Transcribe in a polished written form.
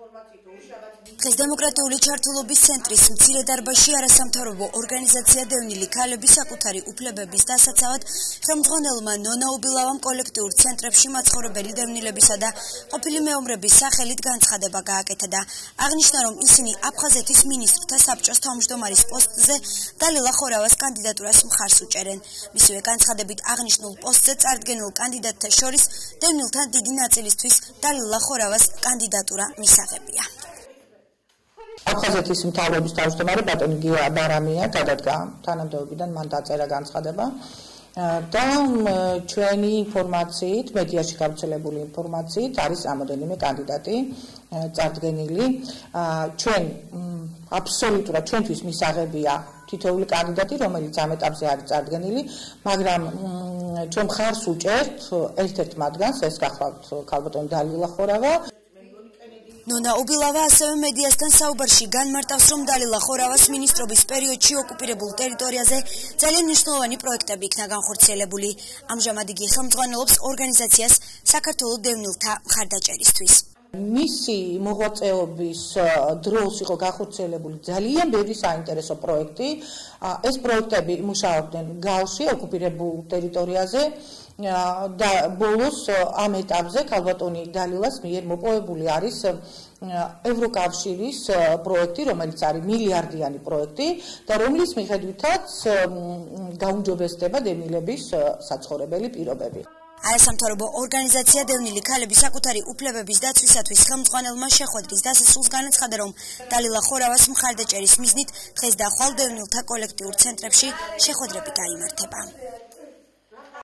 დღეს დემოკრატიული ჩართულობის ცენტრის მცირე დარბაზში არასამთავრობო ორგანიზაცია დევნილი ქალები საკუთარი უფლებების დასაცავად ხელმძღვანელმა ნონა უბილავამ კოლექტიურ ცენტრებში მაცხოვრებელი დევნილებისა და ყოფილი მეომრების სახელით განცხადება გააკეთა და აღნიშნა, რომ ისინი აფხაზეთის მინისტრთა საბჭოს თავმჯდომარის პოსტზე დალილა ხორავას კანდიდატურას მხარს უჭერენ. მისივე განცხადებით აღნიშნულ პოსტზე წარდგენილ კანდიდატთა შორის დევნილთა დიდი ნაწილისთვის დალილა ხორავას კანდიდატურა მისაღებია. აფხაზეთის მთავრობის თავმჯდომარე ბატონი გია ბარამია გადადგა თანამდებობიდან, მან დაწერა განცხადება და ჩვენი ინფორმაციით, მედიაში გავრცელებული ინფორმაციით არის რამოდენიმე კანდიდატი წარდგენილი. ჩვენ აბსოლუტურად ჩვენთვის მისაღებია თითოეული კანდიდატი, რომელიც ამ ეტაპზე არის წარდგენილი, მაგრამ ჩვენ მხარს უჭერთ ერთ-ერთ მათგანს, ეს გახლავთ ქალბატონი დალილა ხორავა. ნონა უბილავა ასევე მედიასთან საუბარში განმარტავს, რომ დალილა ხორავას მინისტრობის პერიოდში ოკუპირებულ ტერიტორიაზე ძალიან მნიშვნელოვანი პროექტები იქნა განხორციელებული. ამჟამად იგი ხელმძღვანელობს ორგანიზაციას საქართველოს დევნილთა მხარდაჭერისთვის. მისი მოღვაწეობის დროს იყო განხორციელებული ძალიან ბევრი საინტერესო პროექტი. ეს პროექტები მუშაობდნენ გალში, ოკუპირებულ ტერიტორიაზე და ბოლოს ამ ეტაპზე ქალბატონი დალილას მიერ მოპოვებული არის ევროკავშირის პროექტი, რომელიც არის მილიარდიანი პროექტი და რომლის მიხედვითაც გაუმჯობესდება დევნილების საცხოვრებელი პირობები. არასამთავრობო ორგანიზაცია დევნილი ქალები საკუთარი უფლებების დაცვისათვის ხელმძღვანელმა შეხვედრის დასასრულს განაცხადა, რომ დალილა ხორავას მხარდაჭერის მიზნით დღეს და ხვალ დევნილთა კოლექტიურ ცენტრებში შეხვედრები გაიმართება.